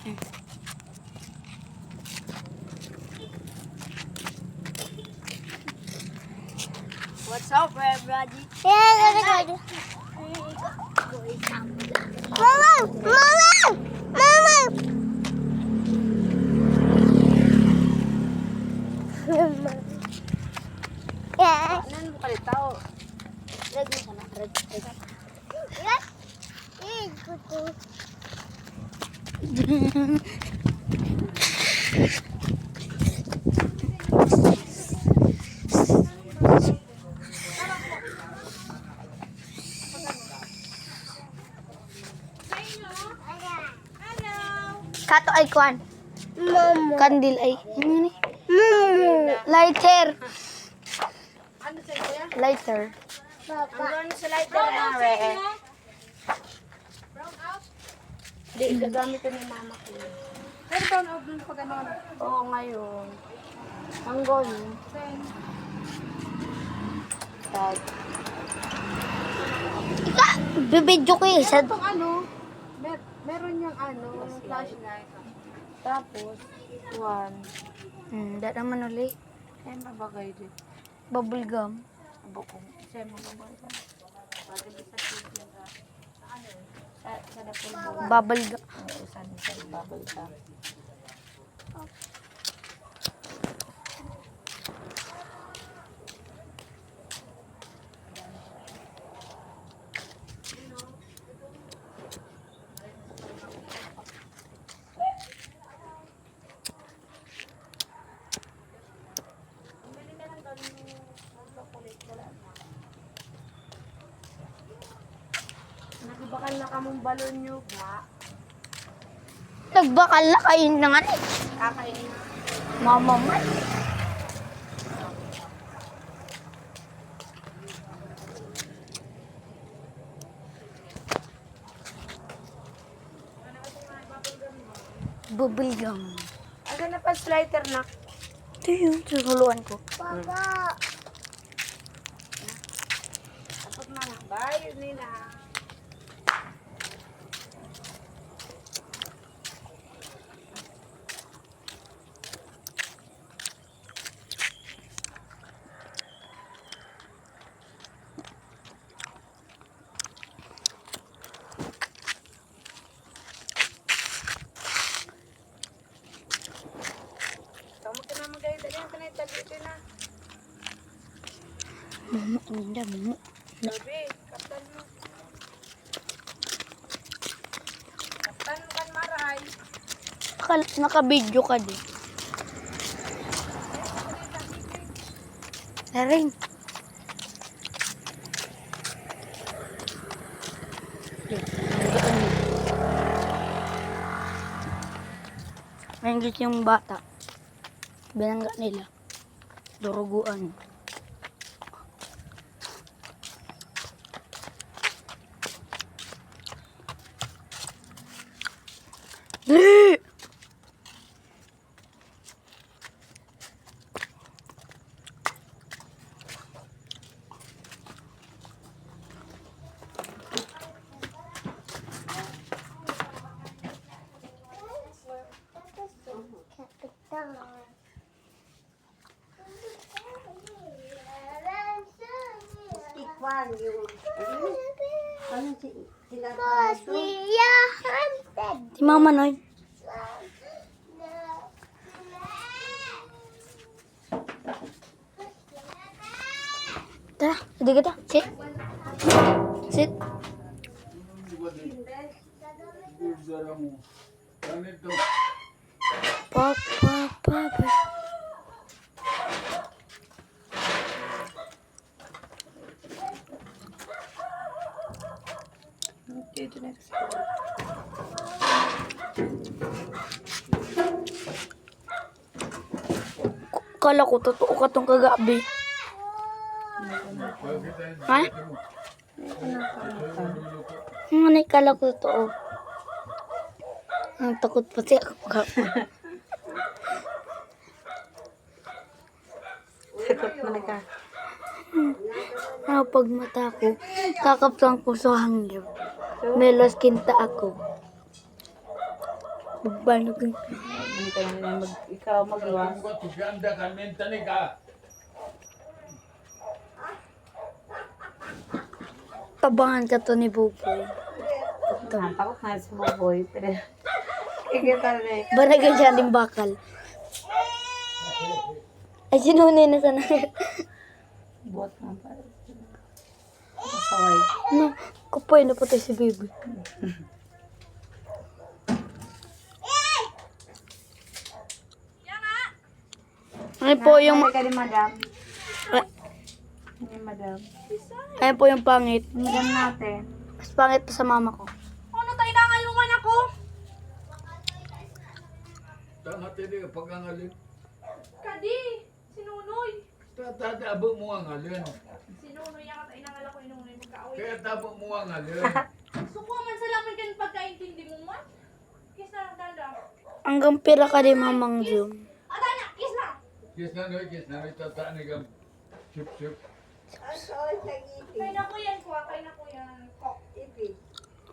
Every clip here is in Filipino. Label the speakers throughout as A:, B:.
A: What's up, everybody?
B: Mama! Mama! Mama! Yeah.
A: Ano mo kalit tao? Red mo sana. Red.
B: Yes. Ito.
C: Kato ay kwan.
B: Mama.
C: Kandil ay. Ano ni?
B: Mama.
C: Lighter.
A: Ano sa'yo, kuya?
C: Lighter.
B: Papa.
A: Ang sa lighter na, re. Hindi, gagamit ko ni mama ko. Pero brown out dun pag ano? Oo, ngayon. Hanggon. Tag.
C: Ika, bibidyo ko eh. Sa...
A: Itong ano, meron yung ano, flashlight. Tapos, one.
C: Da naman ulit.
A: Kaya mabagay din.
C: Bubble gum.
A: Abo ko. Kasi mabagay ka. Pwede bisa chicken ka. Sa napulbo.
C: Bubble gum.
A: Usan sa bubble ka. Nagbakal na kamong balon nyo ba?
C: Nagbakal na kayo na nga eh.
A: Kakainin.
C: Mama man. Bubble gum.
A: Ano na pa slider na?
C: Ito yun. Susuluan ko.
B: Papa.
A: Tapos na na. Bye, Nina. Kamu ka na magayod. Ayan ka na itagito na.
C: Mumu. Hindi, mumu.
A: Sabi, kaptan mo. Kaptan mo kan maray.
C: Naka-video ka din. Naring. Maingit yung bata. Binangga nila. Duruguan.
A: Tikwan yung... Ano sila?
B: Cause we are hunted.
C: Si Mama Noy. Tara, hindi kita. Sit. Sit. Papa.
A: Dito na.
C: Kala ko totoo ka tong kagabi. Ha? Ano kala ko totoo? Ang takot pati ako kahapon.
A: Takot mo na ka.
C: Pag mata ko, kakapsang ko sa hangyo. Melos kinta ako. Magbanog.
A: Hindi ka na ikaw magluwas.
C: Tabangan ka to ni Buboy.
A: Takot na si Boboy. Pero, kikita rin.
C: Banagan siya ng bakal. Ay, sinunay na sana.
A: Buot nga pa. Masaway.
C: No, kupoy na patay si baby. Ay po yung...
A: Ay, ka ni madam.
C: Ay,
A: Ni madam.
C: ayun po yung pangit.
A: Madam natin.
C: Mas pangit pa sa mama ko.
A: Ano tayo nangalungan ako?
D: Tama tayo pag-angalin.
A: Kadi, sinunoy.
D: Tatabo mo ang alin.
A: Sinunoy ang tayo nangal ako inunoy magkaaway.
D: Kaya tabo mo ang alin.
A: Suko man sa laman kan pagkaintindi mo man. Kiss na lang tanda.
C: Hanggang pira ka din mamang Zoom.
A: Atana, kiss na.
D: Kis na rin tataan ni Gam. Sip.
A: Kay na ko yan, kuha. Kay na ko yan. Kok.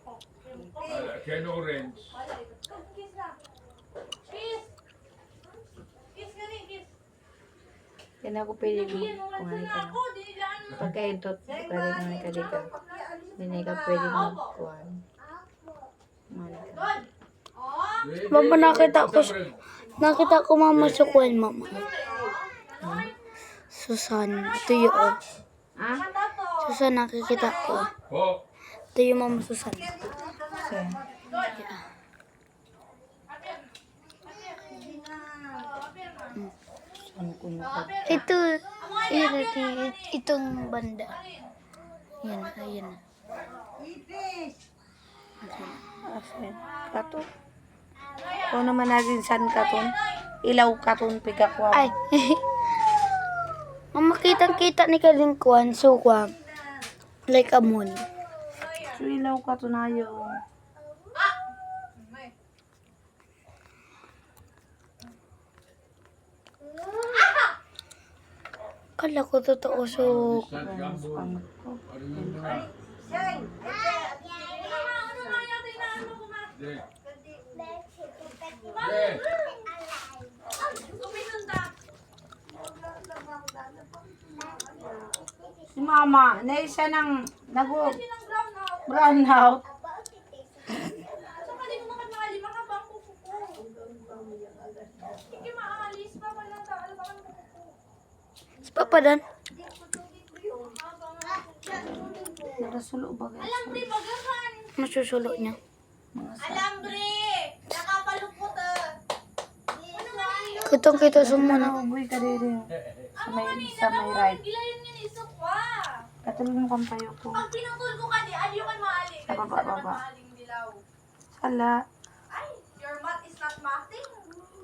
A: Kok.
D: Ken Orange.
A: Wala, kiss na. Kiss. Kiss ka rin, kiss.
E: Yan ako pwede mo
A: Nagiyan mo man
E: kumain
A: sana
E: ka.
A: ako. Dinilaan mo.
E: Pagkaintot, pwede naman ka dito. Hindi ka pwede mo kuhan.
A: Good. Oh.
C: Mama, nakita ko mama sa kuwan, mama. Susan, ito yun.
E: Ah?
A: Mata to.
C: Susan, nakikita ko.
D: Po.
C: Ito yung mama Susan.
A: Good.
E: Ano ko na?
C: Ito, itong banda. Yan, ayan.
E: Asin. Kato. Kung naman natin san katon. Ilaw katon piga ko.
C: Ay. Mama, kitang-kita ni Kalingkuan, so like a moon.
E: So ilaw katon ayo.
C: Kala ko totoo, so
D: San Gambon. Ano yun na? Dek. Dek.
E: Si mama, na isa ng brown out.
C: si Papa Dan,
E: Nagasulo ba guys?
A: Alambre, bagahan.
C: masusulo niya.
A: Alambre. Nakapalupot
C: Kitang-kita sa muna.
E: Uboy ka dito. Sa may right.
A: Gilayan nga ni Sukwa.
E: Katulog mo kang payo ko.
A: Pag pinutol ko ka di, aliyo kan maali.
E: Sa baba, baba.
A: Maaling dilaw.
E: Sala.
A: Ay, your math is not mathing.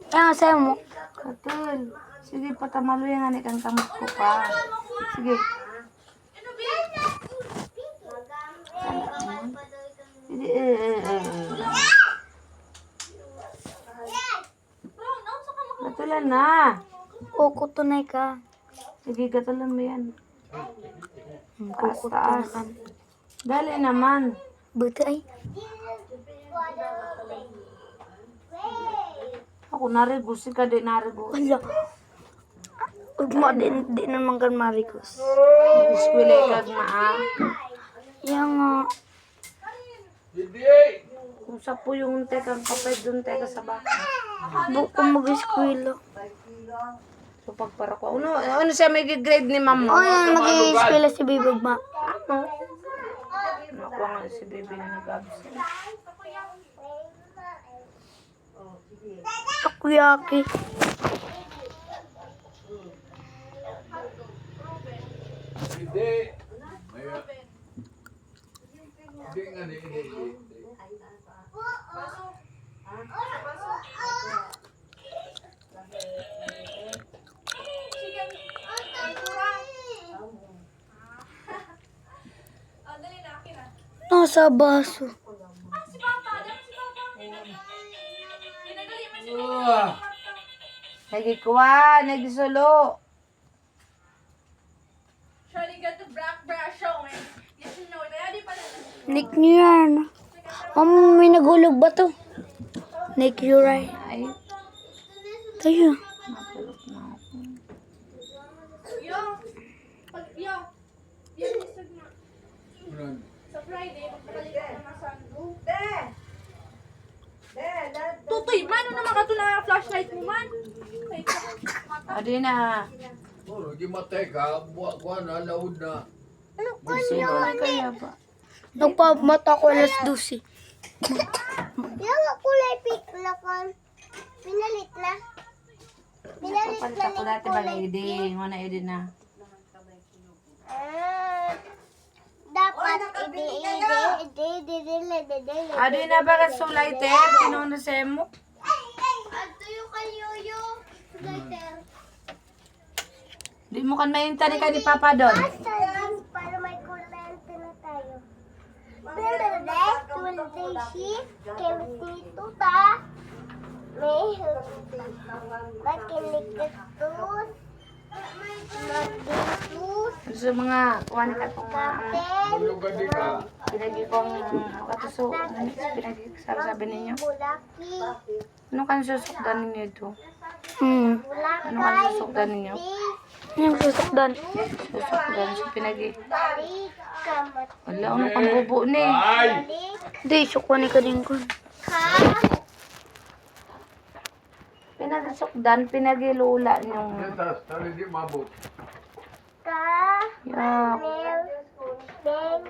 C: Ah, sa'yo mo.
E: Katul. Sige, patamalo yan nga ni kang kamot ko pa. Sige.
A: Ano ba?
E: Sige,
A: Brown out sa kamot.
E: Katulan na.
C: Kukutunay ka.
E: Sige, katulan mo yan. Taas,
C: Kukutunay
E: taas.
C: ka.
E: Dali naman.
C: Buti ay.
E: Ako narigo, si ka di narigo.
C: Wala. Huwag mo, di naman kan Maricos.
E: Iskwile kag maa.
C: Yang nga.
D: Hindi.
E: Kung sa po yung tekang kapay doon teka sa baka.
C: Buko mag-eskwela.
E: So pagpara ko. Ano siya may grade ni mama?
C: Oh, yan, mag-eskwela si Bibig Ma.
E: Ano? Nakuha nga si baby na nag-absent.
C: Takoyaki.
D: Hindi. Maya. Hindi nga hindi.
C: Nasa baso.
A: Si Papa, dami si Papa. Ginagali man si
D: Ah.
E: Nagikuha, nagisulo.
A: Surely got the black brush showing. Yes, no, kaya di pala.
C: Nick niyo yan. Mama, may nagulog ba to? Nick, you right.
E: Ay,
C: Tayo.
E: natulog na ako.
D: Unang,
A: Sa Friday, magpapalitan na ng sunroof. Tutoy, mano naman ka ito na flashlight mo man?
E: Adi na.
D: oh, lagi matay ka, buwa ko na, laod na.
B: Ano ko
D: Gusto
B: yun?
D: na.
E: Ay, kaya ba?
C: Nagpamata ko alas 12.
B: Yung kulay pink na kon. Pinalit na. Pinalit na
E: Papalit ako
B: ni
E: dati ba
B: kulay
E: edi?
B: pink.
E: Nga na edi na.
B: Ah, dapat ide.
E: Adi na ba ka sulay te? Tinong na sa mo?
B: Ato yung kayoyo. Later.
E: Di mo kan mainta ni ka ni Papa doon.
B: Asan para may kuryente na tayo. Berde, Tuesday shift, dito ta. May makinikastos. Magditus.
E: Sa mga kuwan ka itong
B: Kapten.
D: Tulog ka di ka.
E: pinagi kong katuso. Pinagi sabi ninyo.
B: Bulaki.
E: Ano kan susukdan ninyo ito? Ano kan
B: Bulakay.
E: susukdan ninyo?
C: Anong susukdan?
E: Susukdan sa pinagi.
B: Balik. Kamat.
E: Wala, ano kang bubo ni?
D: Ay!
B: Balik.
C: Di, sukwa ni kalingkon.
B: Ka.
E: Pinagisukdan, pinagilula niyong
D: Netas, tali di mabot.
B: Ka.
E: yak,
B: Mel. Beng.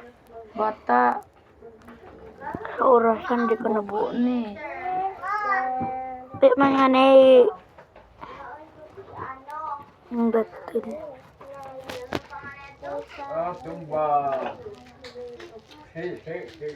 E: bata.
C: Sa orasan, di ko
E: Bubo
C: nabuo.
E: ni.
C: Di man nga na eh. Ang batul.
D: Ah, tumba. Hey, hey, hey.